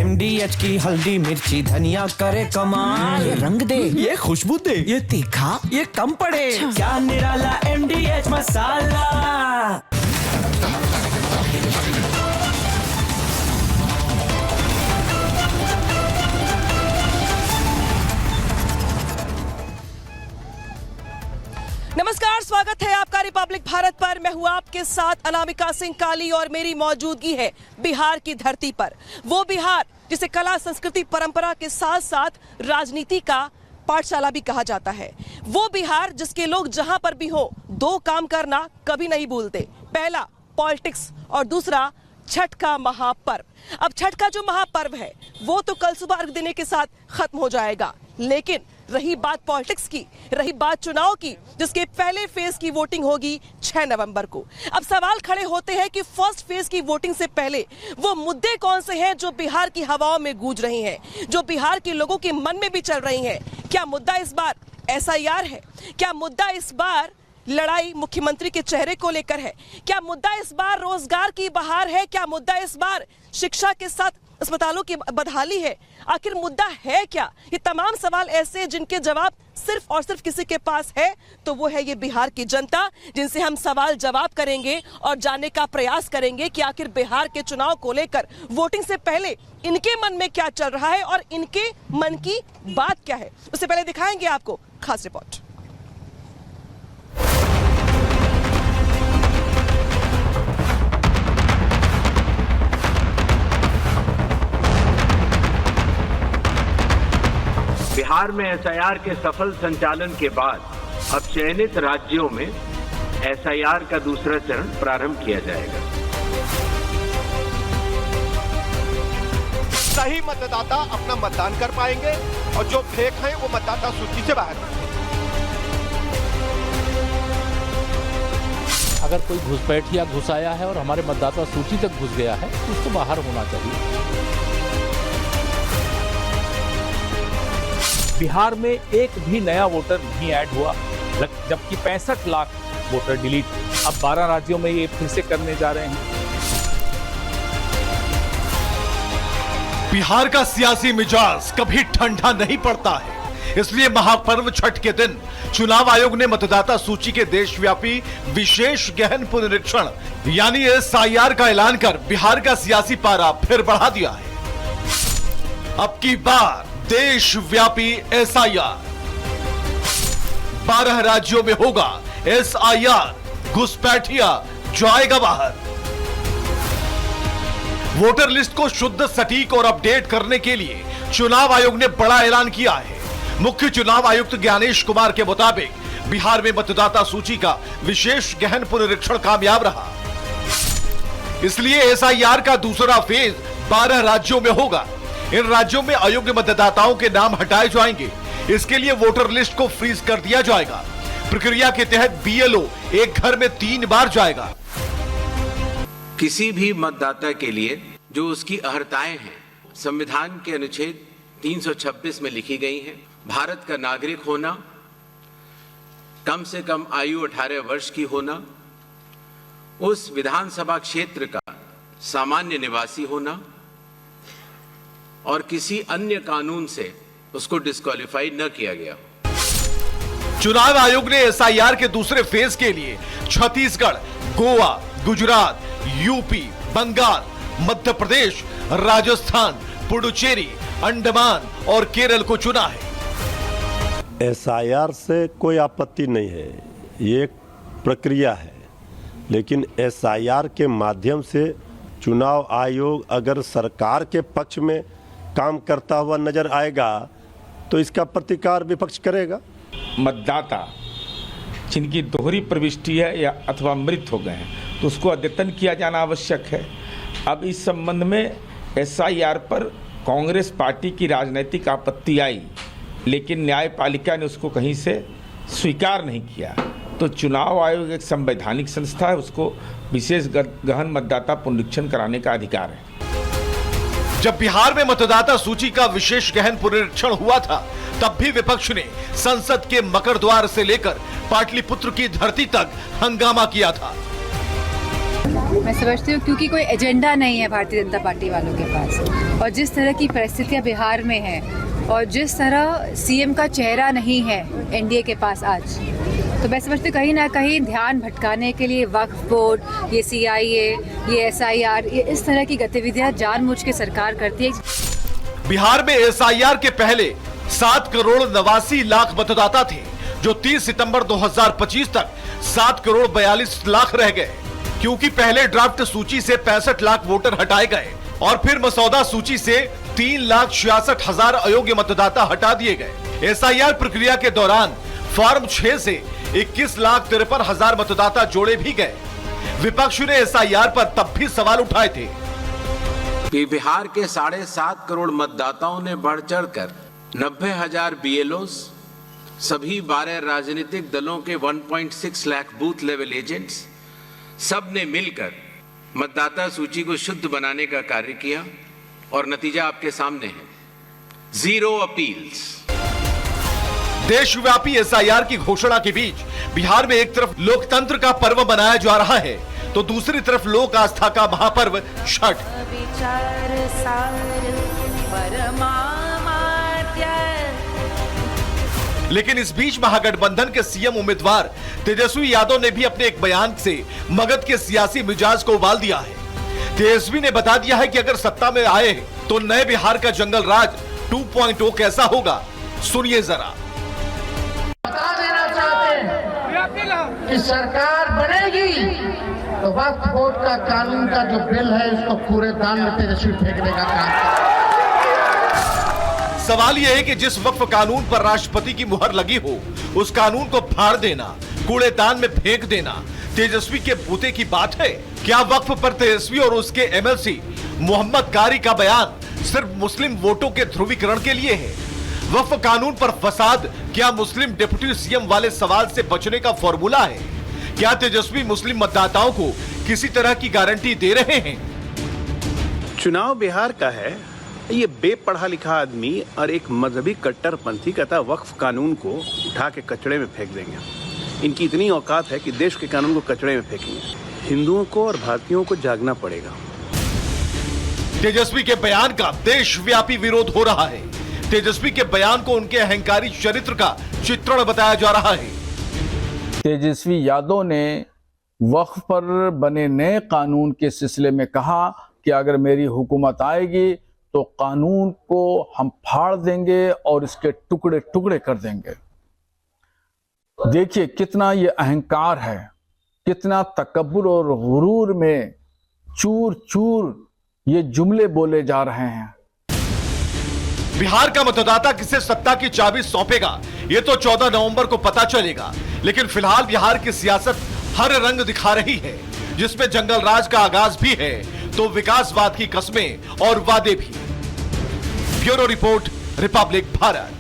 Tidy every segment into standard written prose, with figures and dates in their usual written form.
MDH की हल्दी मिर्ची धनिया करे कमाल। ये रंग दे, ये खुशबू दे, ये तीखा, ये कम पड़े। क्या निराला MDH मसाला। नमस्कार, स्वागत है आपका रिपब्लिक भारत पर। मैं हूं आपके साथ अनामिका सिंह काली और मेरी मौजूदगी है बिहार की धरती पर। वो बिहार जिसे कला, संस्कृति, परंपरा के साथ साथ राजनीति का पाठशाला भी कहा जाता है। वो बिहार जिसके लोग जहां पर भी हो दो काम करना कभी नहीं भूलते। पहला पॉलिटिक्स और दूसरा छठ का महापर्व। अब छठ का जो महापर्व है वो तो कल सुबह अर्घ देने के साथ खत्म हो जाएगा, लेकिन रही बात पॉलिटिक्स की, रही बात चुनाव की, जिसके पहले फेज की वोटिंग होगी 6 नवंबर को। अब सवाल खड़े होते हैं कि फर्स्ट फेज की वोटिंग से पहले वो मुद्दे कौन से हैं जो बिहार की हवाओं में गूंज रही हैं, जो बिहार के लोगों के मन में भी चल रही हैं। क्या मुद्दा इस बार SIR है? क्या मुद्दा इस बार लड़ाई मुख्यमंत्री के चेहरे को लेकर है? क्या मुद्दा इस बार रोजगार की बहार है? क्या मुद्दा इस बार शिक्षा के साथ अस्पतालों की बदहाली है? आखिर मुद्दा है क्या? ये तमाम सवाल ऐसे जिनके जवाब सिर्फ और सिर्फ किसी के पास है, तो वो है ये बिहार की जनता, जिनसे हम सवाल जवाब करेंगे और जानने का प्रयास करेंगे कि आखिर बिहार के चुनाव को लेकर वोटिंग से पहले इनके मन में क्या चल रहा है और इनके मन की बात क्या है। उससे पहले दिखाएंगे आपको खास रिपोर्ट। बिहार में SIR के सफल संचालन के बाद अब चयनित राज्यों में SIR का दूसरा चरण प्रारंभ किया जाएगा। सही मतदाता अपना मतदान कर पाएंगे और जो फेक हैं वो मतदाता सूची से बाहर हैं। अगर कोई घुसपैठ या घुसाया है और हमारे मतदाता सूची तक घुस गया है तो उसको बाहर होना चाहिए। बिहार में एक भी नया वोटर नहीं ऐड हुआ, जबकि 65 लाख वोटर डिलीट अब 12 राज्यों में ये फिर से करने जा रहे हैं। बिहार का सियासी मिजाज कभी ठंडा नहीं पड़ता है, इसलिए महापर्व छठ के दिन चुनाव आयोग ने मतदाता सूची के देशव्यापी विशेष गहन पुनरीक्षण यानी SIR का ऐलान कर बिहार का सियासी पारा फिर बढ़ा दिया है। अब की बार देशव्यापी SIR 12 राज्यों में होगा SIR। घुसपैठिया जाएगा बाहर। वोटर लिस्ट को शुद्ध, सटीक और अपडेट करने के लिए चुनाव आयोग ने बड़ा ऐलान किया है। मुख्य चुनाव आयुक्त ज्ञानेश कुमार के मुताबिक बिहार में मतदाता सूची का विशेष गहन पुनरीक्षण कामयाब रहा, इसलिए SIR का दूसरा फेज 12 राज्यों में होगा। इन राज्यों में अयोग्य मतदाताओं के नाम हटाए जाएंगे। इसके लिए वोटर लिस्ट को फ्रीज कर दिया जाएगा। प्रक्रिया के तहत BLO एक घर में 3 बार जाएगा। किसी भी मतदाता के लिए जो उसकी अर्हताएं हैं संविधान के अनुच्छेद 326 में लिखी गई हैं। भारत का नागरिक होना, कम से कम आयु 18 वर्ष की होना, उस विधानसभा क्षेत्र का सामान्य निवासी होना और किसी अन्य कानून से उसको डिस्क्वालीफाई न किया गया। चुनाव आयोग ने SIR के दूसरे फेज के लिए छत्तीसगढ़, गोवा, गुजरात, यूपी, बंगाल, मध्य प्रदेश, राजस्थान, पुडुचेरी, अंडमान और केरल को चुना है। SIR से कोई आपत्ति नहीं है, ये एक प्रक्रिया है, लेकिन SIR के माध्यम से चुनाव आयोग अगर सरकार के पक्ष में काम करता हुआ नजर आएगा तो इसका प्रतिकार विपक्ष करेगा। मतदाता जिनकी दोहरी प्रविष्टि है या अथवा मृत हो गए हैं तो उसको अद्यतन किया जाना आवश्यक है। अब इस संबंध में SIR पर कांग्रेस पार्टी की राजनीतिक आपत्ति आई, लेकिन न्यायपालिका ने उसको कहीं से स्वीकार नहीं किया। तो चुनाव आयोग एक संवैधानिक संस्था है, उसको विशेष गहन मतदाता पुनरीक्षण कराने का अधिकार है। जब बिहार में मतदाता सूची का विशेष गहन पुनरीक्षण हुआ था, तब भी विपक्ष ने संसद के मकर द्वार से लेकर पाटलिपुत्र की धरती तक हंगामा किया था। मैं समझती हूँ क्योंकि कोई एजेंडा नहीं है भारतीय जनता पार्टी वालों के पास, और जिस तरह की परिस्थितियाँ बिहार में हैं और जिस तरह सीएम का चेहरा नहीं है एनडीए के पास आज, तो मैं समझती हूँ कहीं ना कहीं ध्यान भटकाने के लिए वक्फ बोर्ड, ये सीआईए, ये एसआईआर, ये इस तरह की गतिविधियाँ जानबूझ के सरकार करती है। बिहार में एसआईआर के पहले 7 करोड़ 89 लाख मतदाता थे, जो 30 सितंबर 2025 तक 7 करोड़ 42 लाख रह गए, क्योंकि पहले ड्राफ्ट सूची से 65 लाख वोटर हटाए गए और फिर मसौदा सूची से 3,66,000 अयोग्य मतदाता हटा दिए गए। एसआईआर प्रक्रिया के दौरान फॉर्म 6 से 21,53,000 मतदाता जोड़े भी गए। विपक्ष ने एसआईआर पर तब भी सवाल उठाए थे कि बिहार के 7.5 करोड़ मतदाताओं ने बढ़ चढ़कर 90,000 बीएलओस, सभी 12 राजनीतिक दलों के 1.6 लाख बूथ लेवल एजेंट्स, सब ने मिलकर मतदाता सूची को शुद्ध बनाने का कार्य किया और नतीजा आपके सामने है, 0 अपील्स। देशव्यापी एसआईआर की घोषणा के बीच बिहार में एक तरफ लोकतंत्र का पर्व मनाया जा रहा है, तो दूसरी तरफ लोक आस्था का महापर्व छठ। लेकिन इस बीच महागठबंधन के सीएम उम्मीदवार तेजस्वी यादव ने भी अपने एक बयान से मगध के सियासी मिजाज को उबाल दिया है। तेजस्वी ने बता दिया है कि अगर सत्ता में आए तो नए बिहार का जंगल राज 2.0 कैसा होगा, सुनिए जरा। बता देना चाहते हैं कि सरकार बनेगी तो वक्फ बोर्ड का कानून का जो बिल है उसको कूड़ेदान में तेजस्वी फेंकने का काम। सवाल यह है कि जिस वक्फ कानून पर राष्ट्रपति की मुहर लगी हो, उस कानून को फाड़ देना, कूड़ेदान में फेंक देना तेजस्वी के बूते की बात है क्या? वक्फ पर तेजस्वी और उसके एमएलसी मोहम्मद कारी का बयान सिर्फ मुस्लिम वोटों के ध्रुवीकरण के लिए है? वक्फ कानून पर फसाद क्या मुस्लिम डिप्टी सीएम वाले सवाल से बचने का फॉर्मूला है? क्या तेजस्वी मुस्लिम मतदाताओं को किसी तरह की गारंटी दे रहे हैं? चुनाव बिहार का है, ये बेपढ़ा लिखा आदमी और एक मजहबी कट्टरपंथी कहता वक्फ कानून को उठा के कचड़े में फेंक देंगे। इनकी इतनी औकात है कि देश के कानून को कचड़े में फेंकेंगे। हिंदुओं को और भारतीयों को जागना पड़ेगा। तेजस्वी के बयान का देशव्यापी विरोध हो रहा है। तेजस्वी के बयान को उनके अहंकारी चरित्र का चित्रण बताया जा रहा है। तेजस्वी यादव ने वक्फ पर बने नए कानून के सिलसिले में कहा कि अगर मेरी हुकूमत आएगी तो कानून को हम फाड़ देंगे और इसके टुकड़े टुकड़े कर देंगे। देखिए कितना ये अहंकार है, कितना तकब्बुर और गुरूर में चूर चूर ये जुमले बोले जा रहे हैं। बिहार का मतदाता किसे सत्ता की चाबी सौंपेगा, ये तो 14 नवंबर को पता चलेगा। लेकिन फिलहाल बिहार की सियासत हर रंग दिखा रही है, जिसमें जंगल राज का आगाज भी है तो विकासवाद की कस्में और वादे भी। Bureau report, Republic Bharat.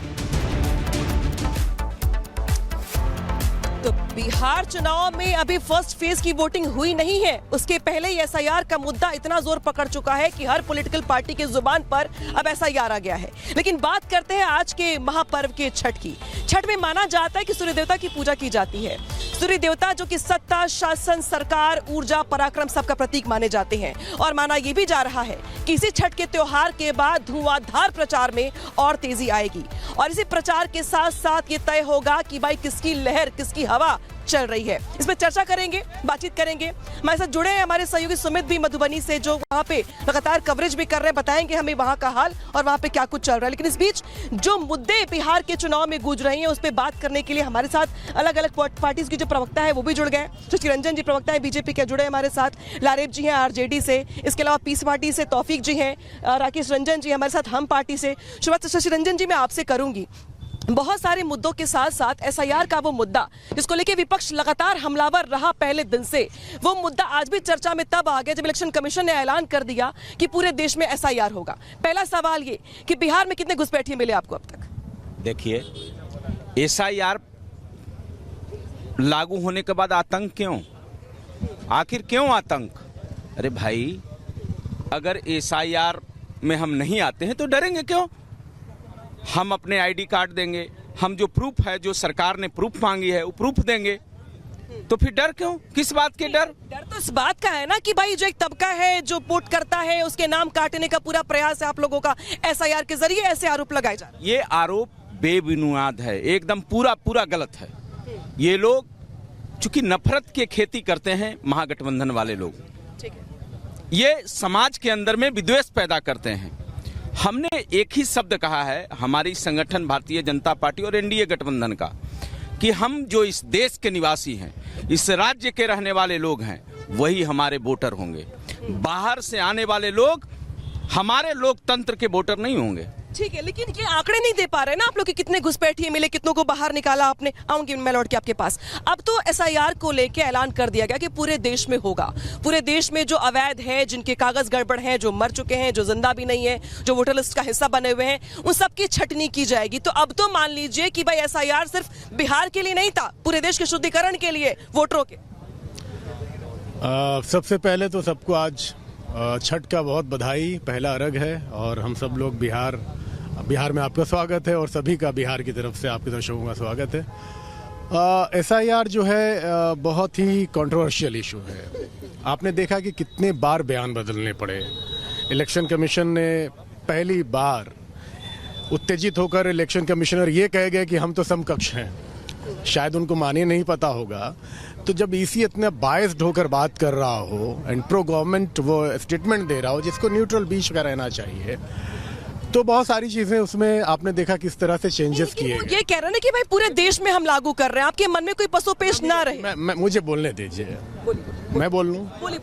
तो बिहार चुनाव में अभी फर्स्ट फेज की वोटिंग हुई नहीं है, उसके पहले ही एसआईआर का मुद्दा इतना जोर पकड़ चुका है कि हर पॉलिटिकल पार्टी के जुबान पर अब एसआईआर आ गया है। लेकिन बात करते हैं आज के महापर्व के छठ की। छठ में माना जाता है कि सूर्य देवता की पूजा की जाती है। सूर्य देवता जो कि सत्ता, शासन, सरकार, ऊर्जा, पराक्रम सबका प्रतीक माने जाते हैं। और माना यह भी जा रहा है कि इसी छठ के त्योहार के बाद धुआंधार प्रचार में और तेजी आएगी। और इसी प्रचार के साथ साथ ये तय होगा कि भाई किसकी लहर, किसकी हवा चल रही है। इस पर चर्चा करेंगे, बातचीत करेंगे। हमारे साथ जुड़े हैं हमारे सहयोगी सुमित भी मधुबनी से, जो वहां पे लगातार कवरेज भी कर रहे हैं, बताएंगे हमें वहां का हाल और वहां पे क्या कुछ चल रहा है। लेकिन इस बीच जो मुद्दे बिहार के चुनाव में गूंज रही हैं उस पर बात करने के लिए हमारे साथ अलग अलग पार्टीज की जो प्रवक्ता है वो भी जुड़ गए। शशि रंजन जी प्रवक्ता है बीजेपी के, जुड़े हमारे साथ। लारेब जी हैं आरजेडी से, इसके अलावा पीस पार्टी से तौफीक जी हैं, राकेश रंजन जी हमारे साथ हम पार्टी से। शुरुआत शशि रंजन जी मैं आपसे करूंगी। बहुत सारे मुद्दों के साथ साथ एसआईआर का वो मुद्दा जिसको लेके विपक्ष लगातार हमलावर रहा पहले दिन से, वो मुद्दा आज भी चर्चा में तब आ गया जब इलेक्शन कमीशन ने ऐलान कर दिया कि पूरे देश में एसआईआर होगा। पहला सवाल ये कि बिहार में कितने घुसपैठिए मिले आपको अब तक? देखिए, एसआईआर लागू होने के बाद आतंक क्यों? आखिर क्यों आतंक? अरे भाई, अगर एसआईआर में हम नहीं आते हैं तो डरेंगे क्यों? हम अपने आईडी कार्ड देंगे, हम जो प्रूफ है, जो सरकार ने प्रूफ मांगी है वो प्रूफ देंगे। तो फिर डर क्यों? किस बात के डर? डर तो इस बात का है ना कि भाई जो एक तबका है जो वोट करता है उसके नाम काटने का पूरा प्रयास है आप लोगों का, एसआईआर के जरिए ऐसे आरोप लगाए जा रहे हैं। ये आरोप बेबुनियाद है, एकदम पूरा गलत है। ये लोग चूंकि नफरत की खेती करते हैं, महागठबंधन वाले लोग, ठीक है, ये समाज के अंदर में विद्वेष पैदा करते हैं। हमने एक ही शब्द कहा है, हमारी संगठन भारतीय जनता पार्टी और एनडीए गठबंधन का, कि हम जो इस देश के निवासी हैं, इस राज्य के रहने वाले लोग हैं, वही हमारे वोटर होंगे। बाहर से आने वाले लोग हमारे लोकतंत्र के वोटर नहीं होंगे। ठीक है, लेकिन ये आंकड़े नहीं दे पा रहे ना आप लोग कि कितने घुसपैठिए मिले, कितनों को बाहर निकाला आपने। आऊंगी मैं लौट के आपके पास। अब तो एसआईआर को लेके ऐलान कर दिया गया कि पूरे देश में होगा। पूरे देश में जो अवैध है, जिनके कागज गड़बड़ हैं, जो मर चुके हैं, जो जिंदा भी नहीं है, जो वोटर लिस्ट का हिस्सा बने हुए हैं, उन सबकी छटनी की जाएगी। तो अब तो मान लीजिए कि भाई एसआईआर सिर्फ बिहार के लिए नहीं था, पूरे देश के शुद्धिकरण के लिए वोटरों के। सबसे पहले तो सबको आज छठ का बहुत बधाई, पहला अर्घ है और हम सब लोग बिहार में आपका स्वागत है और सभी का बिहार की तरफ से आपके दर्शकों का स्वागत है। एसआईआर जो है बहुत ही कंट्रोवर्शियल इशू है। आपने देखा कि कितने बार बयान बदलने पड़े। इलेक्शन कमीशन ने पहली बार उत्तेजित होकर इलेक्शन कमिश्नर ये कह गए कि हम तो समकक्ष हैं, शायद उनको माने नहीं पता होगा। तो जब ईसी इतना बायस्ड होकर बात कर रहा हो एंड प्रो गवर्नमेंट वो स्टेटमेंट दे रहा हो जिसको न्यूट्रल बीच का रहना चाहिए, तो बहुत सारी चीजें उसमें आपने देखा किस तरह से चेंजेस किए गए। ये कह रहे हैं कि भाई पूरे देश में हम लागू कर रहे हैं, आपके मन में कोई पसोपेश ना रहे। मुझे बोलने दीजिए, मैं बोल लूं। बोलिए।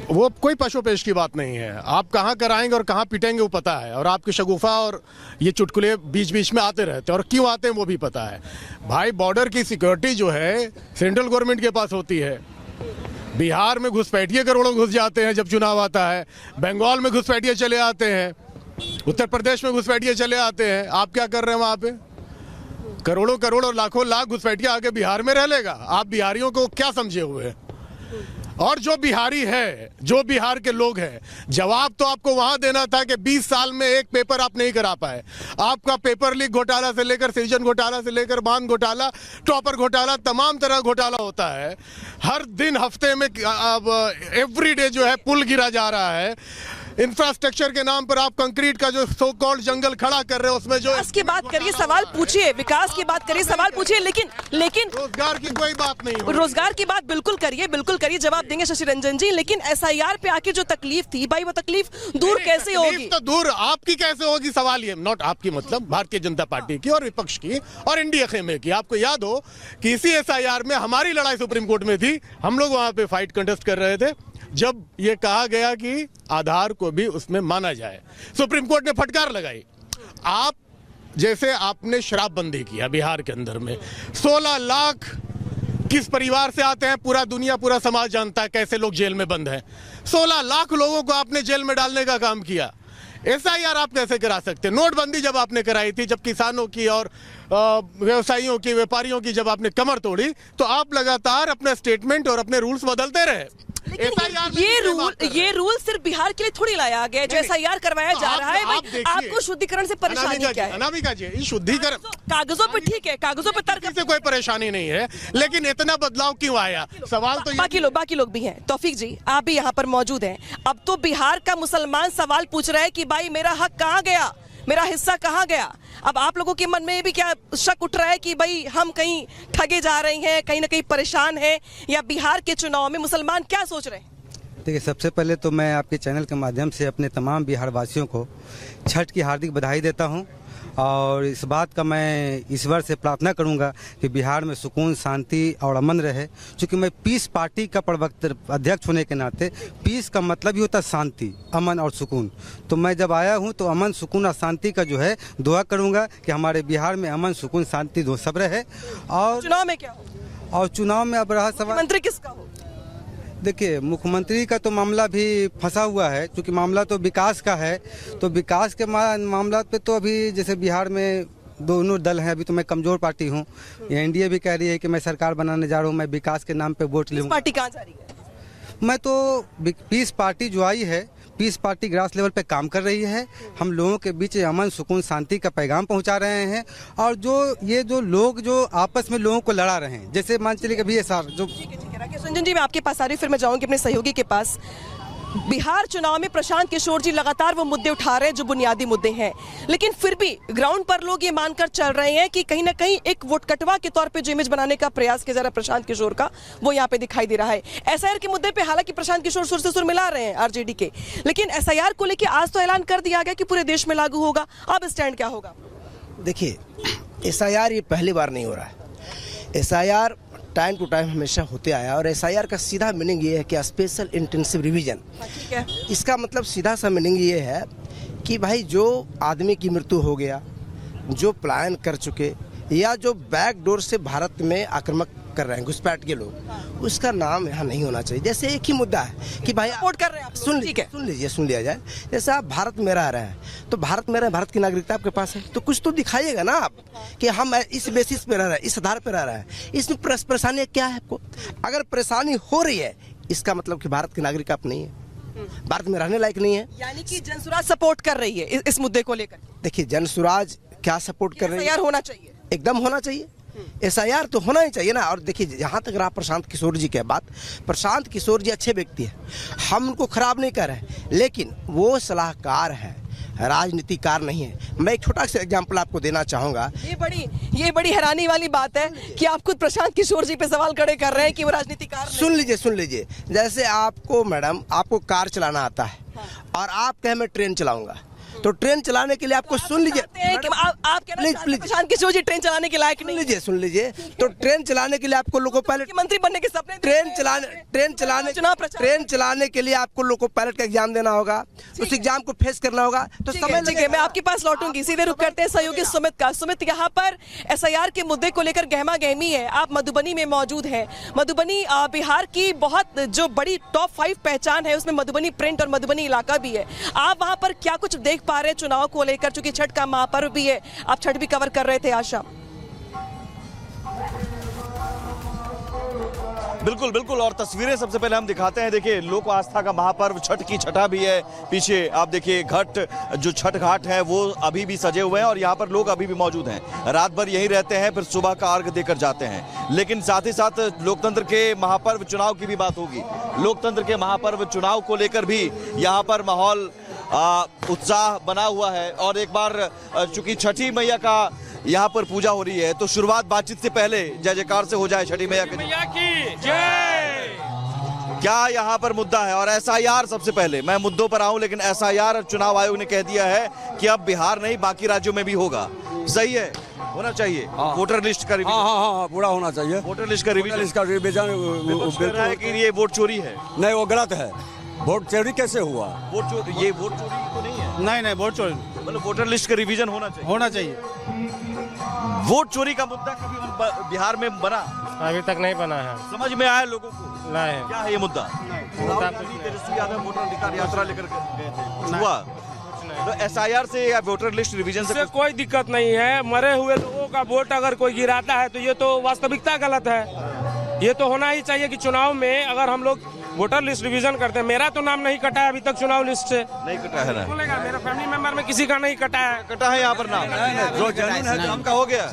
वो कोई पशुपेश की बात नहीं है। आप कहाँ कराएंगे और कहाँ पिटेंगे वो पता है, और आपके शगुफा और ये चुटकुले बीच बीच में आते रहते हैं और क्यों आते हैं वो भी पता है। भाई बॉर्डर की सिक्योरिटी जो है सेंट्रल गवर्नमेंट के पास होती है। बिहार में घुसपैठिए करोड़ों घुस जाते हैं जब चुनाव आता है, बंगाल में घुसपैठिए चले आते हैं, उत्तर प्रदेश में घुसपैठिए चले आते हैं। आप क्या कर रहे हैं वहां पे? करोड़ों करोड़ और लाखों लाख घुसपैठिए आके बिहार में रह लेगा। आप बिहारियों को क्या समझे हुए हैं? और जो बिहारी है, जो बिहार के लोग हैं, जवाब तो आपको वहां देना था कि 20 साल में एक पेपर आप नहीं करा पाए। आपका पेपर लीक घोटाला से लेकर सृजन घोटाला से लेकर बांध घोटाला, टॉपर घोटाला, तमाम तरह घोटाला होता है। हर दिन हफ्ते में एवरीडे जो है पुल गिरा जा रहा है। इंफ्रास्ट्रक्चर के नाम पर आप कंक्रीट का जो सो कॉल्ड जंगल खड़ा कर रहे हो उसमें जो विकास की बात करिए, सवाल पूछिए, विकास की बात करिए, सवाल पूछिए, लेकिन रोजगार की कोई बात नहीं हो। रोजगार की बात बिल्कुल करिए, जवाब देंगे शशि रंजन जी। लेकिन एसआईआर पे आके जो तकलीफ थी भाई, वो तकलीफ दूर कैसे होगी? तो दूर आपकी कैसे होगी? सवाल ये नॉट आपकी, मतलब भारतीय जनता पार्टी की और विपक्ष की और एनडीए खेमे की। आपको याद हो कि इसी एसआईआर में हमारी लड़ाई सुप्रीम कोर्ट में थी। हम लोग वहां पे फाइट कंटेस्ट कर रहे थे जब ये कहा गया कि आधार को भी उसमें माना जाए। सुप्रीम कोर्ट ने फटकार लगाई। आप जैसे आपने शराबबंदी किया बिहार के अंदर में, 16 लाख किस परिवार से आते हैं पूरा दुनिया, पूरा समाज जानता है कैसे लोग जेल में बंद हैं। 16 लाख लोगों को आपने जेल में डालने का काम किया। एसआईआर आप कैसे करा सकते? नोटबंदी जब आपने कराई थी, जब किसानों की और व्यवसायियों की, व्यापारियों की जब आपने कमर तोड़ी, तो आप लगातार अपने स्टेटमेंट और अपने रूल्स बदलते रहे। ये रूल सिर्फ बिहार के लिए थोड़ी लाया गया। जो एसआईआर करवाया जा रहा है, आपको शुद्धिकरण से परेशानी क्या है? अनामिका जी, ये शुद्धिकरण कागजों पे ठीक है, कागजों पे तर्क से कोई परेशानी नहीं है, लेकिन इतना बदलाव क्यों आया? सवाल तो बाकी लोग भी हैं। तौफीक जी, आप भी यहाँ पर मौजूद हैं। अब तो बिहार का मुसलमान सवाल पूछ रहा है कि भाई मेरा हक कहाँ गया, मेरा हिस्सा कहाँ गया? अब आप लोगों के मन में भी क्या शक उठ रहा है कि भाई हम कहीं ठगे जा रहे हैं, कहीं ना कहीं परेशान हैं, या बिहार के चुनाव में मुसलमान क्या सोच रहे हैं? देखिए, सबसे पहले तो मैं आपके चैनल के माध्यम से अपने तमाम बिहार वासियों को छठ की हार्दिक बधाई देता हूं और इस बात का मैं ईश्वर से प्रार्थना करूंगा कि बिहार में सुकून, शांति और अमन रहे। क्योंकि मैं पीस पार्टी का प्रवक्ता अध्यक्ष होने के नाते, पीस का मतलब ही होता है शांति, अमन और सुकून। तो मैं जब आया हूं तो अमन, सुकून और शांति का जो है दुआ करूंगा कि हमारे बिहार में अमन, सुकून, शांति दो सब रहे। और चुनाव में क्या हो? और चुनाव में अब रहा सवाल मंत्री किसका हो? देखिए, मुख्यमंत्री का तो मामला भी फंसा हुआ है, क्योंकि मामला तो विकास का है। तो विकास के मामला पे तो अभी जैसे बिहार में दोनों दल हैं। अभी तो मैं कमजोर पार्टी हूँ। एनडीए भी कह रही है कि मैं सरकार बनाने जा रहा हूँ, मैं विकास के नाम पे वोट लूँगा। पार्टी कहाँ जा रही है? मैं तो पीस पार्टी जो आई है, पीस पार्टी ग्रास लेवल पे काम कर रही है। हम लोगों के बीच अमन सुकून शांति का पैगाम पहुंचा रहे हैं। और जो लोग जो आपस में लोगों को लड़ा रहे हैं, जैसे मान चलिए कभी ये सार जो राकेश रंजन जी, मैं आपके पास आ रही हूँ, फिर मैं जाऊंगी अपने सहयोगी के पास। बिहार चुनाव में प्रशांत किशोर जी लगातार वो मुद्दे उठा रहे हैं जो बुनियादी मुद्दे हैं, लेकिन फिर भी ग्राउंड पर लोग ये मानकर चल रहे हैं कि कहीं ना कहीं एक वोट कटवा के तौर पे जो इमेज बनाने का प्रयास किया जा रहा है प्रशांत किशोर का, वो यहाँ पे दिखाई दे रहा है। एसआईआर के मुद्दे पे हालांकि प्रशांत किशोर सुर से सुर मिला रहे हैं आरजेडी के, लेकिन एसआईआर को लेकर आज तो ऐलान कर दिया गया कि पूरे देश में लागू होगा। अब स्टैंड क्या होगा? देखिए, एसआईआर ये पहली बार नहीं हो रहा है। एसआईआर टाइम टू टाइम हमेशा होते आया, और एसआईआर का सीधा मीनिंग ये है कि स्पेशल इंटेंसिव रिवीजन। ठीक है, इसका मतलब सीधा सा मीनिंग ये है कि भाई जो आदमी की मृत्यु हो गया, जो पलायन कर चुके, या जो बैक डोर से भारत में आक्रमण कर रहे हैं घुसपैठ के लोग, उसका नाम यहाँ नहीं होना चाहिए। जैसे एक ही मुद्दा है कि भाई सपोर्ट कर रहे हैं आप, सुन लिया जाए। जैसे आप भारत में रह रहे हैं, तो भारत में रहे, भारत की नागरिकता आपके पास है, तो कुछ तो दिखाइएगा ना आप कि हम इस बेसिस पे रह रहे हैं, इस आधार पे रह रहे हैं। इसमें परेशानी क्या है आपको? अगर परेशानी हो रही है, इसका मतलब कि भारत की नागरिक आप नहीं है, भारत में रहने लायक नहीं है। यानी कि जनसुराज सपोर्ट कर रही है इस मुद्दे को लेकर। देखिए, जनसुराज क्या सपोर्ट कर रही है? एसआईआर होना चाहिए, एकदम होना चाहिए। एसआईआर तो होना ही चाहिए ना। और देखिए, जहाँ तक रहा प्रशांत किशोर जी के बात, प्रशांत किशोर जी अच्छे व्यक्ति हैं, हम उनको खराब नहीं कर रहे, लेकिन वो सलाहकार है, राजनीतिकार नहीं है। मैं एक छोटा सा एग्जांपल आपको देना चाहूंगा। ये बड़ी हैरानी वाली बात है कि आप खुद प्रशांत किशोर जी पे सवाल खड़े कर रहे हैं कि वो राजनीतिकार नहीं। सुन लीजिए, जैसे आपको मैडम, आपको कार चलाना आता है, और आप कहें मैं ट्रेन चलाऊंगा, तो ट्रेन चलाने के लिए आपको सुन लीजिए, आप प्रशांत किशोर जी ट्रेन चलाने के लायक नहीं। सुन लीजिए, तो ट्रेन चलाने के लिए आपको लोको पायलट, मंत्री बनने के सपने, ट्रेन चलाने के लिए आपको लोको पायलट का एग्जाम देना होगा, उस एग्जाम को फेस करना होगा। तो समय ठीक है, मैं आपके पास लौटूंगी। सीधे रुक करते हैं सहयोगी सुमित का। सुमित, यहाँ पर एसआईआर के मुद्दे को लेकर गहमा गहमी है। आप मधुबनी में मौजूद हैं। मधुबनी बिहार की बहुत जो बड़ी टॉप 5 पहचान है, उसमें मधुबनी प्रिंट और मधुबनी इलाका भी है। आप वहाँ पर क्या कुछ देख पा रहे हैं चुनाव को लेकर, चूंकि छठ का महापर्व भी है, आप छठ भी कवर कर रहे थे आज शाम? बिल्कुल बिल्कुल, और तस्वीरें सबसे पहले हम दिखाते हैं। देखिए, लोक आस्था का महापर्व छठ की छठा भी है। पीछे आप देखिए, घाट जो छठ घाट है वो अभी भी सजे हुए हैं, और यहाँ पर लोग अभी भी मौजूद हैं। रात भर यहीं रहते हैं, फिर सुबह का अर्घ देकर जाते हैं। लेकिन साथ ही साथ लोकतंत्र के महापर्व चुनाव की भी बात होगी। लोकतंत्र के महापर्व चुनाव को लेकर भी यहाँ पर माहौल उत्साह बना हुआ है। और एक बार चूंकि छठी मैया का यहाँ पर पूजा हो रही है, तो शुरुआत बातचीत से पहले जय जयकार से हो जाए छठी मैया की जय। क्या यहाँ पर मुद्दा है? और एसआईआर, सबसे पहले मैं मुद्दों पर आऊं, लेकिन एसआईआर चुनाव आयोग ने कह दिया है कि अब बिहार नहीं बाकी राज्यों में भी होगा। सही है, होना चाहिए। वोटर लिस्ट का रिवीजन, हाँ, पूरा होना चाहिए। वोटर लिस्ट का रिवीजन है कि ये वोट चोरी है। नहीं, वो गलत है। वोट चोरी कैसे हुआ? वोट चोरी, ये वोट चोरी तो नहीं है। नहीं, वोट चोरी मतलब वोटर लिस्ट का रिवीजन होना चाहिए। वोट चोरी का मुद्दा कभी बिहार में बना? अभी तक नहीं बना है। समझ में आया लोगों को? नहीं। क्या है ये मुद्दा? तेजस्वी यादव वोटर अधिकार यात्रा लेकर गए थे, हुआ? तो एसआईआर से या वोटर लिस्ट रिवीजन से कोई दिक्कत नहीं है। मरे हुए लोगों का वोट अगर कोई गिराता है तो ये तो वास्तविकता गलत है। ये तो होना ही चाहिए कि चुनाव में अगर हम लोग वोटर लिस्ट रिवीजन करते हैं। मेरा तो नाम नहीं कटा है अभी तक चुनाव लिस्ट से। नहीं कटा है ना? बोलेगा मेरा फैमिली मेंबर में किसी का नहीं कटा है। कटा है यहाँ पर नाम? जो जनून है नाम का हो गया।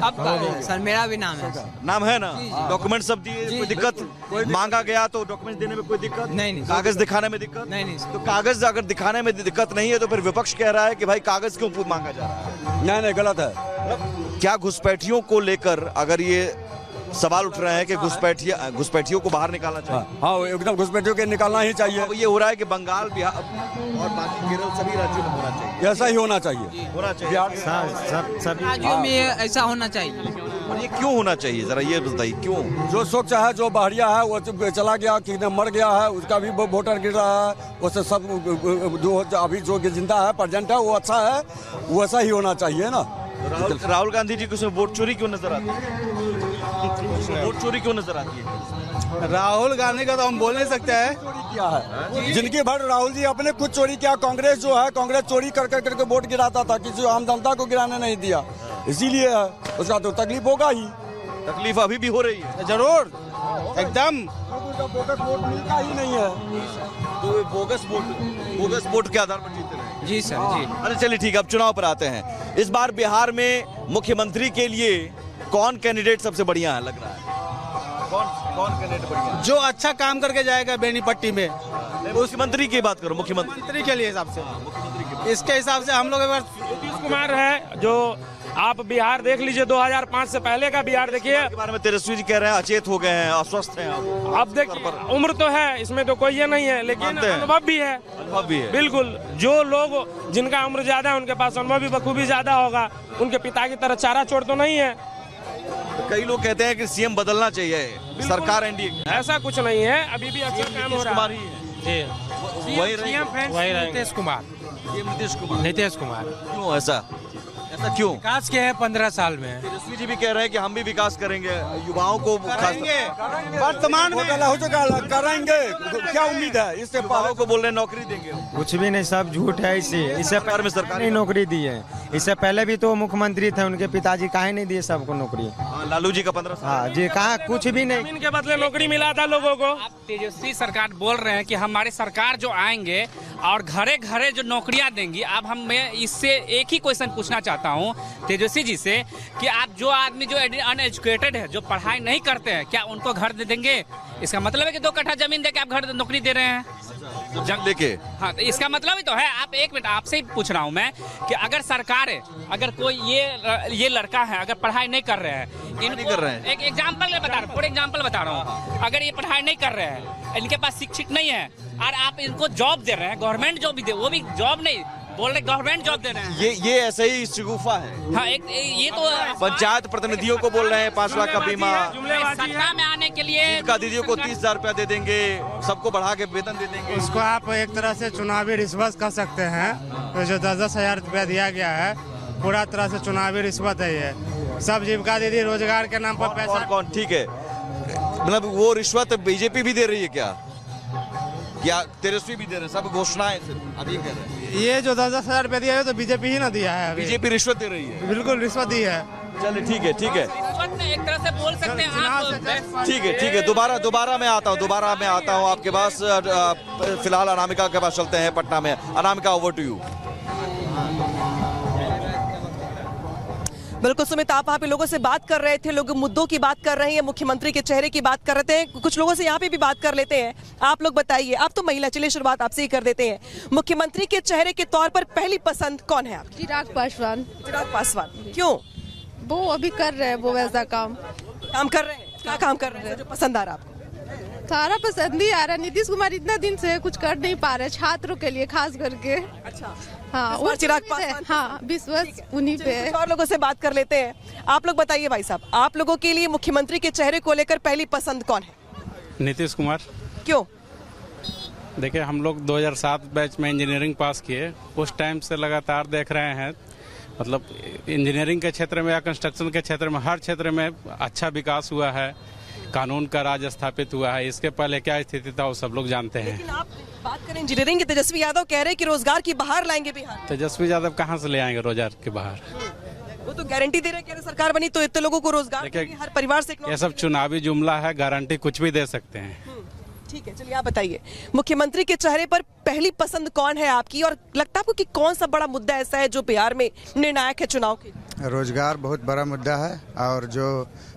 सर मेरा भी नाम है। नाम है ना? डॉक्यूमेंट सब दिए, कोई दिक्कत? मांगा गया तो डॉक्यूमेंट देने में कोई दिक्कत नहीं? कागज दिखाने में दिक्कत नहीं? तो कागज अगर दिखाने में दिक्कत नहीं है तो फिर विपक्ष कह रहा है कि भाई कागज क्यों मांगा जा रहा है? नहीं, गलत है। क्या घुसपैठियों को लेकर अगर ये सवाल उठ रहे हैं कि घुसपैठियों को बाहर निकालना चाहिए? हाँ, एकदम घुसपैठियों के निकालना ही चाहिए। अब ये हो रहा है कि बंगाल, बिहार और बाकी केरल सभी राज्यों में होना चाहिए। ऐसा ही होना चाहिए। सभी राज्यों में ऐसा होना चाहिए। और ये क्यों होना चाहिए, जरा ये बताइए क्यों? जो स्वच्छ है, जो बहरिया है, वो चला गया कि मर गया है, उसका भी वोटर गिर रहा है। उससे सब जो अभी जो जिंदा है, प्रेजेंट है, वो अच्छा है, वो ऐसा ही होना चाहिए ना। राहुल गांधी जी को उसमें वोट चोरी क्यों नजर आती है? वोट चोरी क्यों नजर आती है? राहुल गांधी का तो हम बोल नहीं सकते हैं। चोरी किया है जिनकी भर राहुल जी अपने खुद चोरी किया। कांग्रेस जो है, कांग्रेस चोरी कर करके वोट गिराता था, किसी आम जनता को गिराने नहीं दिया, इसीलिए उसका तो तकलीफ होगा ही। तकलीफ अभी भी हो रही है? जरूर, एकदम। बोगस वोट मिलता ही नहीं है। तो बोगस वोट बोगस वोट के आधार पर जीते रहे। जी सर जी। अरे चलिए ठीक है, अब चुनाव पर आते हैं। इस बार बिहार में मुख्यमंत्री के लिए कौन कैंडिडेट सबसे बढ़िया है लग रहा है? कौन कैंडिडेट बढ़िया है? जो अच्छा काम करके जाएगा बेनीपट्टी में। मुख्यमंत्री की बात करो, मुख्यमंत्री के लिए हिसाब से, इसके हिसाब से हम लोग एक बार नीतीश कुमार है। जो आप बिहार देख लीजिए, 2005 से पहले का बिहार देखिए। के बारे में तेजस्वी जी कह रहे हैं अचेत हो गए हैं, अस्वस्थ हैं। अब देखिए, उम्र तो है, इसमें तो कोई ये नहीं है, लेकिन अनुभव भी है। अनुभव भी है, बिल्कुल। जो लोग जिनका उम्र ज्यादा है उनके पास अनुभव भी बखूबी ज्यादा होगा। उनके पिता की तरह चारा चोर तो नहीं है। कई लोग कहते हैं कि सीएम बदलना चाहिए, सरकार एनडीए। ऐसा कुछ नहीं है, अभी भी अच्छा काम हो रहा है। वही नीतीश कुमार। नीतीश कुमार क्यों ऐसा क्यों? विकास के हैं 15 साल में। तेजस्वी जी भी कह रहे हैं कि हम भी विकास करेंगे, युवाओं को वर्तमान में हो चुका करेंगे। क्या उम्मीद है इससे? युवाओं को बोल रहे हैं नौकरी देंगे। कुछ भी नहीं, सब झूठ है। इससे सरकार में सरकारी नौकरी दी है। इससे पहले भी तो मुख्यमंत्री थे, उनके पिताजी काहे नहीं दिए सबको नौकरी? लालू जी का 15 साल। हाँ जी, कहा कुछ भी नहीं। इनके बदले नौकरी मिला था लोगों को। तेजस्वी सरकार बोल रहे हैं कि हमारी सरकार जो आएंगे और घरे घरे जो नौकरियां देंगी। अब मैं इससे एक ही क्वेश्चन पूछना चाहता हूं तेजस्वी जी से कि आप जो आदमी जो अनएजुकेटेड है, जो पढ़ाई नहीं करते हैं, क्या उनको घर दे देंगे? इसका मतलब है कि 2 कट्ठा जमीन देके आप घर नौकरी दे रहे हैं जंग लेके। हाँ, तो इसका मतलब ही तो है। आप एक मिनट, आपसे ही पूछ रहा हूँ मैं कि अगर सरकार है, अगर कोई ये लड़का है, अगर पढ़ाई नहीं कर रहे हैं, एक एग्जाम्पल बता रहा हूँ, अगर ये पढ़ाई नहीं कर रहे हैं, इनके पास शिक्षित नहीं है, और आप इनको जॉब दे रहे हैं, गवर्नमेंट जॉब भी दे, वो भी जॉब नहीं बोल रहे, गवर्नमेंट जॉब दे रहे हैं। ये ऐसे ही शगुफा है। हाँ, ये तो पंचायत प्रतिनिधियों को बोल रहे हैं 5 लाख का बीमा। सत्ता में आने के लिए का दीदियों को 30,000 रुपया दे देंगे, सबको बढ़ा के वेतन दे देंगे। उसको आप एक तरह से चुनावी रिश्वत कह सकते हैं। तो जो 10-10 हजार रुपया दिया गया है, पूरा तरह से चुनावी रिश्वत है ये। सब जीविका दीदी रोजगार के नाम पर पैसा। कौन ठीक है, मतलब वो रिश्वत बीजेपी भी दे रही है क्या तेजस्वी भी दे रहे हैं? सब घोषणाएं अभी कह रहे हैं। ये जो 10-10 हजार रुपया दिया है तो बीजेपी ही ना दिया है। बीजेपी रिश्वत दे रही है। बिल्कुल रिश्वत दी है। चलिए ठीक है एक तरह से बोल सकते हैं आप। ठीक है, दोबारा मैं आता हूँ आपके पास। फिलहाल अनामिका के पास चलते हैं पटना में। Anamika, over to you. बिल्कुल सुमित, आप वहाँ पे लोगों से बात कर रहे थे, लोग मुद्दों की बात कर रहे हैं, मुख्यमंत्री के चेहरे की बात कर रहे थे। कुछ लोगों से यहाँ पे भी बात कर लेते हैं। आप लोग बताइए, आप तो महिला, चलिए शुरुआत आपसे ही कर देते हैं। मुख्यमंत्री के चेहरे के तौर पर पहली पसंद कौन है आपकी? चिराग पासवान। चिराग पासवान क्यों? वो अभी कर रहे हैं, वो वैसा काम कर रहे हैं। क्या काम कर रहे हैं जो पसंद आ रहा है आपको? सारा पसंद ही आ रहा है। नीतीश कुमार इतना दिन से कुछ कर नहीं पा रहे छात्रों के लिए, खास करके। अच्छा, हाँ, और चिराग पासवान। हाँ, विश्वास उन्हीं पे है। और लोगों से बात कर लेते हैं। आप लोग बताइए भाई साहब, आप लोगों के लिए मुख्यमंत्री के चेहरे को लेकर पहली पसंद कौन है? नीतीश कुमार। क्यों? देखिए, हम लोग 2007 बैच में इंजीनियरिंग पास किए। उस टाइम से लगातार देख रहे हैं, मतलब इंजीनियरिंग के क्षेत्र में या कंस्ट्रक्शन के क्षेत्र में, हर क्षेत्र में अच्छा विकास हुआ है। कानून का राज स्थापित हुआ है। इसके पहले क्या स्थिति था वो सब लोग जानते हैं। लेकिन आप बात करें इंजीनियरिंग की, तेजस्वी यादव कह रहे हैं कि रोजगार की बहार लाएंगे बिहार। तेजस्वी यादव कहाँ से ले आएंगे रोजगार की बहार? वो तो गारंटी दे रहे हैं, सरकार बनी तो इतने लोगों को रोजगार, हर परिवार से। ये सब चुनावी जुमला है, गारंटी कुछ भी दे सकते हैं। ठीक है, चलिए आप बताइए, मुख्यमंत्री के चेहरे पर पहली पसंद कौन है आपकी, और लगता है आपको कि कौन सा बड़ा मुद्दा ऐसा है जो बिहार में निर्णायक है चुनाव के? रोजगार बहुत बड़ा मुद्दा है, और जो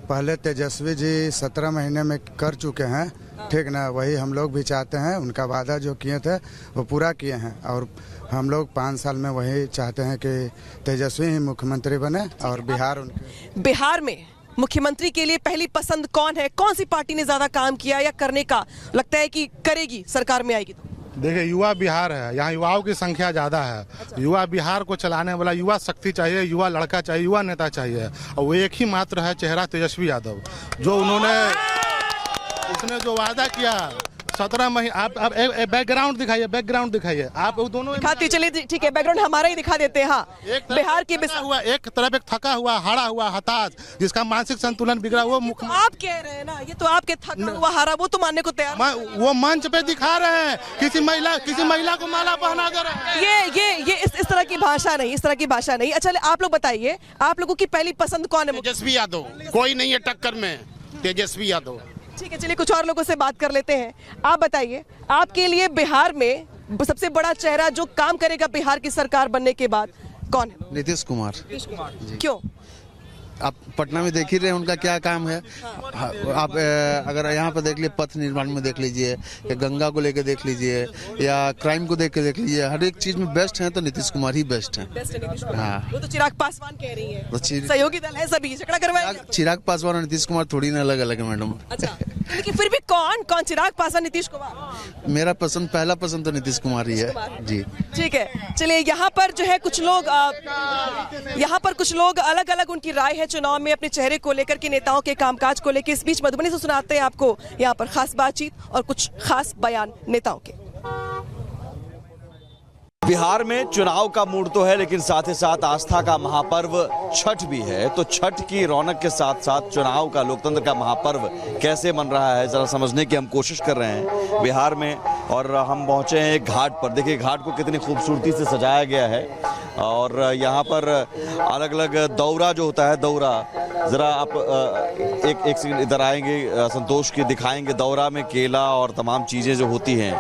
पहले तेजस्वी जी 17 महीने में कर चुके हैं, ठीक ना, वही हम लोग भी चाहते हैं। उनका वादा जो किए थे वो पूरा किए हैं, और हम लोग 5 साल में वही चाहते हैं कि तेजस्वी ही मुख्यमंत्री बने और बिहार में मुख्यमंत्री के लिए पहली पसंद कौन है? कौन सी पार्टी ने ज्यादा काम किया या करने का लगता है कि करेगी, सरकार में आएगी तो? देखिए, युवा बिहार है, यहाँ युवाओं की संख्या ज्यादा है। युवा बिहार को चलाने वाला युवा शक्ति चाहिए, युवा लड़का चाहिए, युवा नेता चाहिए, और वो एक ही मात्र है चेहरा, तेजस्वी यादव। जो उसने जो वादा किया 17 महीने। आप एक बैकग्राउंड दिखाइए आप दोनों दिखाती चलिए। ठीक है, बैकग्राउंड हमारा ही दिखा देते हैं। हाँ, बिहार की हुआ एक तरफ एक थका हुआ, हारा हुआ, हताश, जिसका मानसिक संतुलन बिगड़ा, वो आप कह रहे हैं ना, ये तो आपके थका हुआ, हारा, वो तो मानने को तैयार। वो मंच पे दिखा रहे हैं, किसी महिला को माला पहना दे रहे हैं। ये इस तरह की भाषा नहीं, इस तरह की भाषा नहीं। अच्छा, आप लोग बताइए, आप लोगों की पहली पसंद कौन है? तेजस्वी यादव, कोई नहीं है टक्कर में, तेजस्वी यादव। ठीक है, चलिए कुछ और लोगों से बात कर लेते हैं। आप बताइए, आपके लिए बिहार में सबसे बड़ा चेहरा जो काम करेगा बिहार की सरकार बनने के बाद कौन है? नीतीश कुमार। क्यों? आप पटना में देख ही रहे हैं उनका क्या काम है। आप अगर यहाँ पर देख लीजिए, पथ निर्माण में देख लीजिए, या गंगा को लेकर देख लीजिए, या क्राइम को देख लीजिए, हर एक चीज में बेस्ट है तो नीतीश कुमार ही बेस्ट है। हाँ, वो तो चिराग पासवान कह रही है, तो सहयोगी दल है, सभी झगड़ा करवाएंगे। चिराग पासवान और नीतीश कुमार थोड़ी ना अलग अलग है मैडम। अच्छा, लेकिन फिर भी कौन चिराग पासवान, नीतीश कुमार? मेरा पसंद, पहला पसंद तो नीतीश कुमार ही है जी। ठीक है, चलिए यहाँ पर जो है कुछ लोग अलग अलग उनकी राय है चुनाव में अपने चेहरे को लेकर के, नेताओं के कामकाज को लेकर। इस बीच मधुबनी से सुनाते हैं आपको यहाँ पर खास बातचीत और कुछ खास बयान नेताओं के। बिहार में चुनाव का मूड तो है, लेकिन साथ ही साथ आस्था का महापर्व छठ भी है। तो छठ की रौनक के साथ साथ चुनाव का, लोकतंत्र का महापर्व कैसे मन रहा है, जरा समझने की हम कोशिश कर रहे हैं बिहार में। और हम पहुंचे हैं एक घाट पर। देखिए घाट को कितनी खूबसूरती से सजाया गया है, और यहाँ पर अलग अलग दौरा जो होता है, दौरा जरा आप एक सेकंड इधर आएंगे, संतोष की दिखाएंगे। दौरा में केला और तमाम चीजें जो होती हैं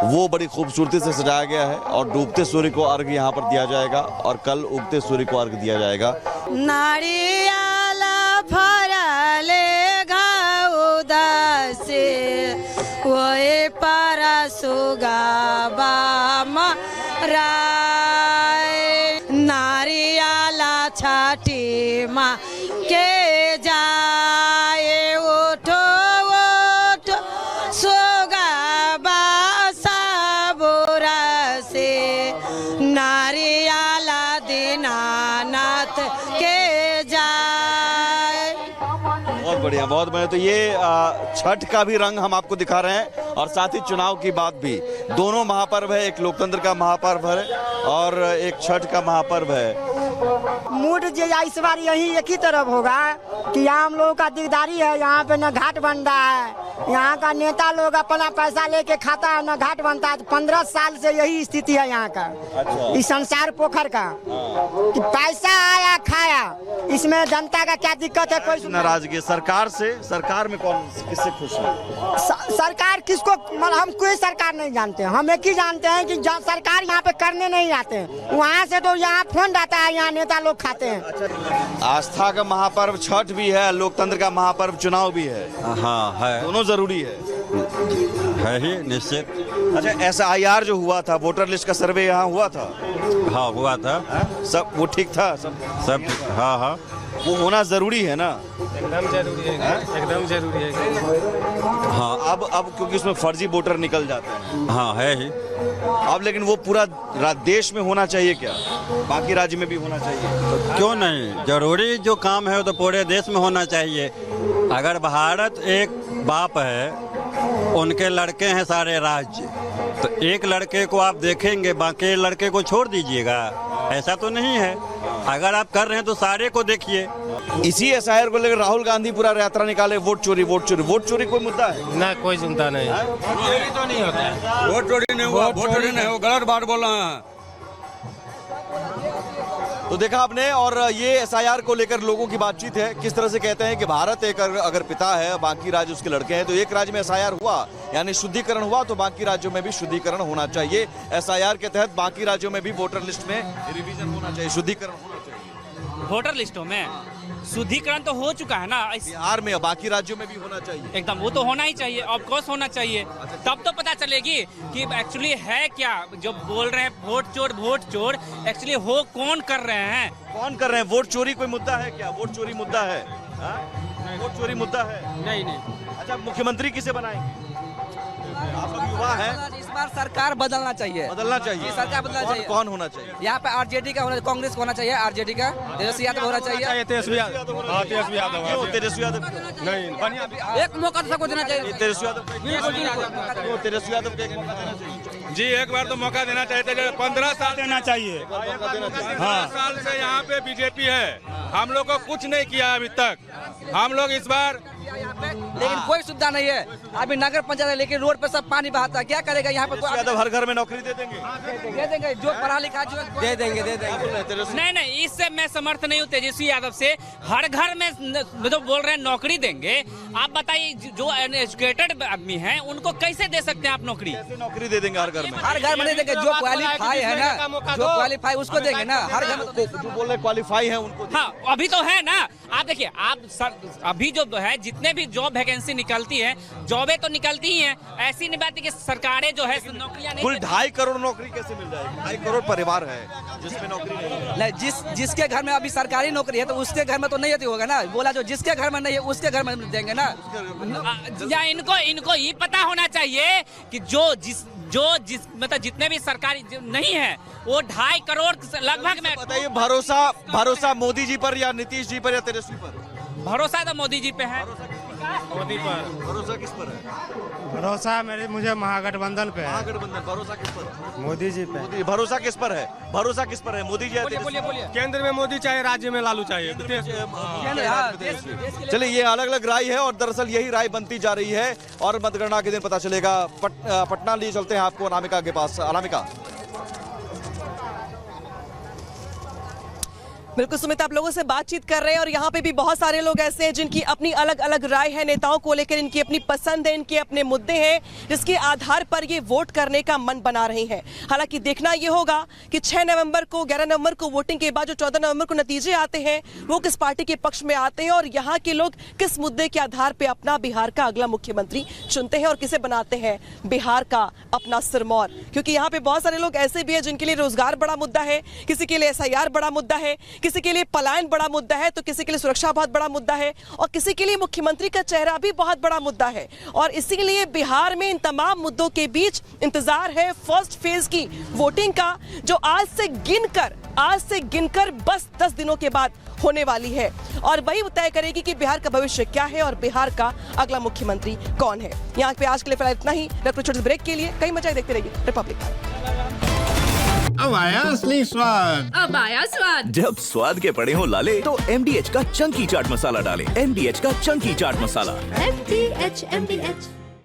वो बड़ी खूबसूरती से सजाया गया है, और डूबते सूर्य को अर्घ यहाँ पर दिया जाएगा, और कल उगते सूर्य को अर्घ दिया जाएगा। नारियाला फरले घाउदासे ओए पारा सुगाबा राय नारियाला छठी माँ के जाए ओठो ओठो सुगाबा साबुरा से नारियाला दीनानाथ के जाए। बहुत बढ़िया, बहुत बढ़िया। तो ये छठ का भी रंग हम आपको दिखा रहे हैं, और साथ ही चुनाव की बात भी। दोनों महापर्व है, एक लोकतंत्र का महापर्व है और एक छठ का महापर्व है। मूड जो इस बार यही एक ही तरफ होगा कि यहाँ हम लोगों का दिकदारी है, यहाँ पे न घाट बन रहा है, यहाँ का नेता लोग अपना पैसा लेके खाता है, न घाट बनता है। 15 साल से यही स्थिति है यहाँ का। अच्छा। इस संसार पोखर का कि पैसा आया खाया, इसमें जनता का क्या दिक्कत है? कोई नाराजगी सरकार से? सरकार में कौन किससे खुश है? सरकार किसको, हम कोई सरकार नहीं जानते। हम एक ही जानते हैं कि सरकार यहाँ पे करने नहीं आते, वहाँ से तो यहाँ फोन आता है, यहाँ नेता लोग खाते हैं। आस्था का महापर्व छठ भी है, लोकतंत्र का महापर्व चुनाव भी है। हाँ है, दोनों जरूरी है ही निश्चित। अच्छा, SIR जो हुआ था, वोटर लिस्ट का सर्वे यहाँ हुआ था? हाँ हुआ था। सब वो ठीक था? सब ठीक। हाँ हाँ, वो होना जरूरी है ना? एकदम जरूरी है, एकदम जरूरी है। हाँ, अब क्योंकि उसमें फर्जी वोटर निकल जाते हैं। हाँ है ही। अब लेकिन वो पूरा देश में होना चाहिए क्या? बाकी राज्य में भी होना चाहिए? क्यों नहीं, जरूरी जो काम है वो तो पूरे देश में होना चाहिए। अगर भारत एक बाप है, उनके लड़के हैं सारे राज्य, तो एक लड़के को आप देखेंगे, बाकी लड़के को छोड़ दीजिएगा, ऐसा तो नहीं है। अगर आप कर रहे हैं तो सारे को देखिए। इसी SIR को लेकर राहुल गांधी पूरा यात्रा निकाले, वोट चोरी वोट चोरी। वोट चोरी कोई मुद्दा है? ना, कोई चिंता नहीं। तो नहीं होता है, वोट चोरी नहीं हुआ, वोट चोरी नहीं हुआ, गलत बात बोल रहे हैं। तो देखा आपने, और ये SIR को लेकर लोगों की बातचीत है। किस तरह से कहते हैं कि भारत एक अगर पिता है, बाकी राज्य उसके लड़के हैं, तो एक राज्य में SIR हुआ यानी शुद्धिकरण हुआ, तो बाकी राज्यों में भी शुद्धिकरण होना चाहिए। SIR के तहत बाकी राज्यों में भी वोटर लिस्ट में रिवीजन होना चाहिए, शुद्धिकरण होना चाहिए। वोटर लिस्टों में शुद्धिकरण तो हो चुका है ना बिहार में, बाकी राज्यों में भी होना चाहिए। एकदम, वो तो होना ही चाहिए, ऑफ कोर्स होना चाहिए। तब तो पता चलेगी कि एक्चुअली है क्या। जो बोल रहे हैं वोट चोर, एक्चुअली हो कौन कर रहे हैं? कौन कर रहे हैं? वोट चोरी कोई मुद्दा है क्या? वोट चोरी मुद्दा है? वोट चोरी मुद्दा है? नहीं। अच्छा, मुख्यमंत्री किसे बनाएंगे? आप लोग युवा हैं, इस बार सरकार बदलना चाहिए। सरकार बदलना चाहिए। कौन होना चाहिए? यहाँ पे RJD का होना, कांग्रेस को होना चाहिए, RJD का तेजस्वी यादव होना चाहिए। तेजस्वी यादव नहीं, एक मौका तो सबको देना चाहिए। तेजस्वी यादव को एक मौका देना चाहिए। जी, एक बार तो मौका देना चाहिए। 15 साल देना चाहिए। 15 साल से यहाँ पे BJP है, हम लोग को कुछ नहीं किया अभी तक। हम लोग इस बार लेकिन कोई सुविधा नहीं है। अभी नगर पंचायत है, लेकिन रोड पे सब पानी बहाता है, क्या करेगा यहाँ पे? यादव हर घर में नौकरी दे देंगे, दे देंगे, जो पढ़ा लिखा जो दे देंगे। नहीं, इससे मैं समर्थ नहीं हूँ तेजस्वी यादव से। हर घर में जो बोल रहे हैं नौकरी देंगे, आप बताइए जो एजुकेटेड आदमी हैं उनको कैसे दे सकते हैं आप नौकरी? कैसे नौकरी दे देंगे हर घर में? हर घर में नहीं देंगे, जो क्वालिफाई है ना, जो क्वालिफाई उसको देंगे ना। हर घर में जो बोल रहे क्वालिफाई है उनको। हाँ, अभी तो है ना। आप देखिए, अभी जो है जितने भी जॉब वैकेंसी निकलती है, जॉबें तो निकलती ही हैं। ऐसी नहीं बात है कि सरकारें जो है नौकरियां नहीं। कुल 2.5 करोड़ नौकरी कैसे मिल जाएगी? 2.5 करोड़ परिवार है जिसमें नौकरी नहीं है। जिसके घर में अभी सरकारी नौकरी है तो उसके घर में तो नहीं होगा ना। बोला जो जिसके घर में नहीं है उसके घर में देंगे ना। या इनको ये पता होना चाहिए कि जो मतलब जितने भी सरकारी नहीं है वो 2.5 करोड़ लगभग में। बताइए, भरोसा मोदी जी पर या नीतीश जी पर या तेजस्वी पर? भरोसा तो मोदी जी पे है। मोदी पर। भरोसा किस पर है? भरोसा मुझे महागठबंधन पे है। महागठबंधन। भरोसा किस पर? मोदी जी पे। मोदी। भरोसा किस पर है? भरोसा किस पर है? मोदी जी? बोलिए। केंद्र में मोदी चाहिए, राज्य में लालू चाहिए। चलिए, ये अलग अलग राय है और दरअसल यही राय बनती जा रही है और मतगणना के दिन पता चलेगा। पटना लिए चलते हैं आपको अनामिका के पास। अनामिका, बिल्कुल सुमित, आप लोगों से बातचीत कर रहे हैं और यहाँ पे भी बहुत सारे लोग ऐसे हैं जिनकी अपनी अलग अलग राय है नेताओं को लेकर, इनकी अपनी पसंद है, इनके अपने मुद्दे हैं जिसके आधार पर ये वोट करने का मन बना रहे हैं। हालांकि देखना ये होगा कि 6 नवंबर को 11 नवंबर को वोटिंग के बाद जो 14 नवंबर को नतीजे आते हैं वो किस पार्टी के पक्ष में आते हैं और यहाँ के लोग किस मुद्दे के आधार पर अपना बिहार का अगला मुख्यमंत्री चुनते हैं और किसे बनाते हैं बिहार का अपना सिरमौर। क्योंकि यहाँ पे बहुत सारे लोग ऐसे भी हैं जिनके लिए रोजगार बड़ा मुद्दा है, किसी के लिए SIR बड़ा मुद्दा है, किसी के लिए पलायन बड़ा मुद्दा है, तो किसी के लिए सुरक्षा बहुत बड़ा मुद्दा है और किसी के लिए मुख्यमंत्री का चेहरा भी बहुत बड़ा मुद्दा है। और इसीलिए बिहार में इन तमाम मुद्दों के बीच इंतजार है फर्स्ट फेज की वोटिंग का, जो आज से गिनकर बस 10 दिनों के बाद होने वाली है और वही तय करेगी कि बिहार का भविष्य क्या है और बिहार का अगला मुख्यमंत्री कौन है। यहाँ पे आज के लिए फिलहाल इतना ही। छोटे ब्रेक के लिए कई मजा देखते रहिए रिपब्लिक। अब आया असली स्वाद। अब आया स्वाद। जब स्वाद के पड़े हो लाले तो MDH का चंकी चाट मसाला डालें। MDH का चंकी चाट मसाला। MDH